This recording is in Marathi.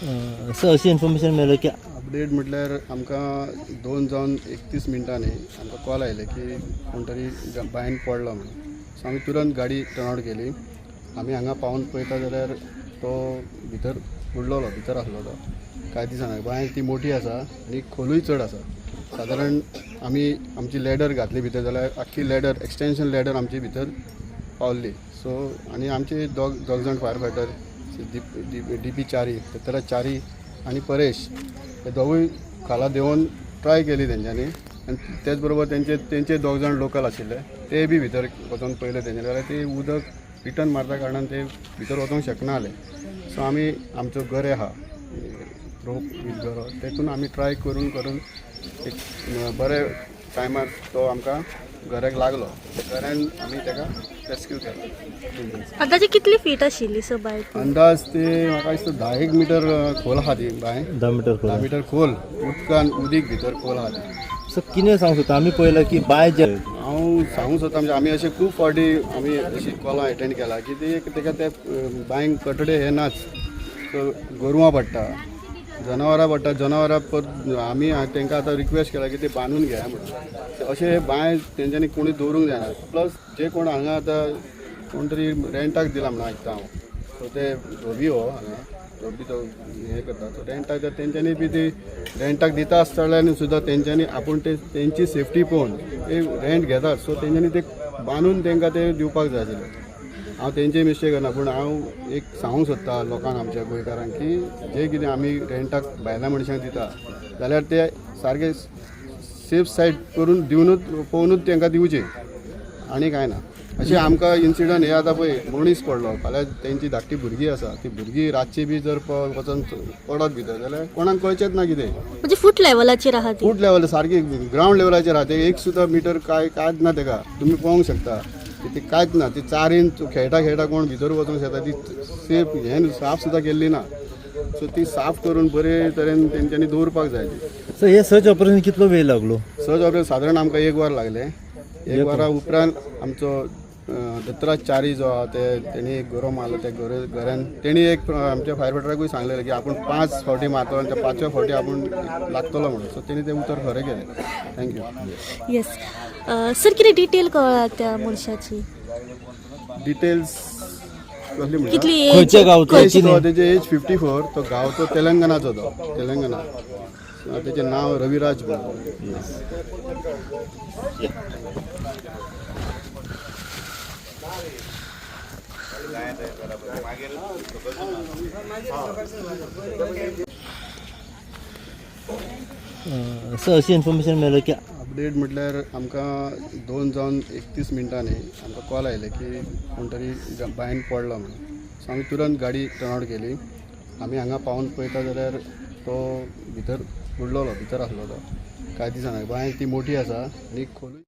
सर अशी इन्फॉर्मेशन मेळ्ळी की अपडेट म्हटल्यार आमकां 2:31 मिनटांनी आमकां कॉल आयले की कोण तरी बायन पडलो म्हणून. सो आमी तुरंत गाडी टर्न आउट केली. आमी हांगा पावून पळयता जाल्यार तो भितर बुडलोलो, भितर आसलो तो. कांय दिसना. बांय ती मोठी आसा आनी खोलूय चड आसा. सादारण आमी आमची लॅडर घातली भितर जाल्यार आख्खी लॅडर, एक्सटेंशन लॅडर आमची भितर पावल्ली. सो आनी आमचे दोग जाण फायर फायटर, DP चारी, पृथ्वीराज चारी आनी परेश, हे दोगूय खाला देंवन ट्राय केली तेंच्यांनी. आनी तेच बरोबर तेंचे दोग जाण लोकल आशिल्ले, ते बी भितर वचून पयले तेंचे, जाल्यार ते उदक रिटर्न मारता कारणान ते भितर वचूंक शकना जाले. सो आमी आमचो गरे आहा रोप वीथ गरो, तेतून आमी ट्राय करून एक बरे टायमार तो आमकां गऱ्याक लागलो. गऱ्यान आमी ताका रेस्क्यू केलो. अंदाजे कितली फीट आशिल्ली सर बाय? अंदाज ते म्हाका दिसता 10 मीटर खोल आहा ती बाय. 10 मीटर खोल उदीक भितर खोल आहा ती. सर कितें सांगूं सोदता आमी पळयलां की बाय जे हांव सांगूंक सोदता म्हणजे आमी अशें खूब फावटी आमी अशी कॉलां एटेंड केला की तेका ते बांयक कटडे हे नाच. गोरवां पडटा, जनावरां पडटा. जनावरां आमी तांकां आतां रिक्वेस्ट केला की ते बांदून घेया म्हणून. अशें बांय तेंच्यांनी कोणी दवरूंक जायना. प्लस जे कोण हांगा आतां कोण तरी रेंटाक दिला म्हणून आयकता हांव. सो ते धोबी हांगा धोबी तो हें करता. सो रेंटाक तेंच्यांनी बी ती रेंटाक दिता आसतना सुद्दां तेंच्यांनी आपूण तेंची सेफ्टी पळोवन ते रेंट घेतात. सो तेंच्यांनी ते बांदून तांकां ते दिवपाक जाय आशिल्लें. हांव तेंचेय मिस्टेक करना, पूण हांव एक सांगूंक सोदता लोकांक, आमच्या गोंयकारांक, की जे कितें आमी रेंटाक भायल्या मनशांक दिता जाल्यार ते सारके सेफ सायड करून दिवनूच पळोवनूच तांकां दिवचे, आनी कांय ना. अशें आमकां इन्सिडंट हे आतां पळय मनीस पडलो, फाल्यां तेंची धाकटी भुरगीं आसा, ती भुरगीं रातची बी जर वचून पडत भितर जाल्यार कोणाक कळचेंच ना कितें. म्हणजे फूट लेवलाचेर आहा ती? फूट लेवल सारकी ग्रावंड लेवलाचेर आहा. ते एक सुद्दां मिटर कांयच ना ताका. तुमी पळोवंक शकता ती कांयच ना. ती चारीन खेळटा कोण भितर वचूंक शकता. ती सेफ हें साफ सुद्दां केल्ली ना. सो ती साफ करून बरे तरेन तेंच्यांनी दवरपाक जाय ती. सर हे सर्च ऑपरेशन कितलो वेळ लागलो? सर्च ऑपरेशन सादारण आमकां 1 वर लागलें. 1 वरा उपरांत आमचो पृथ्वीराज चारी जो आहा तेणी एक गरो मारलो. त्या गऱ्यान तेणी एक आमच्या फायर फायटराकूय सांगलेलें की आपूण 5 फावटी मारतलो आनी त्या 5व्या फावटी आपूण लागतलो म्हणून. सो तेणी तें उतर खरें केलें. थँक्यू. येस सर, कितें डिटेल कळ्ळा त्या मनशाची? डिटेल्स कसली म्हणटा? कितली खंयच्या गांवचो? तेजे एज 54. तो गांवचो तेलंगणाचो. तो तेलंगणा. तेजें नांव रविराज म्हणून. सर अशी इन्फॉर्मेशन मेळ्ळी की अपडेट म्हटल्यार आमकां 2:31 मिनटांनी आमकां कॉल आयले की कोण तरी बायन पडलो म्हणून. सो आमी तुरंत गाडी टर्न आउट केली. आमी हांगा पावून पळयता जाल्यार तो भितर बुडलोलो, भितर आसलो तो. कांय दिसना. बांय ती मोठी आसा आनी खोलूय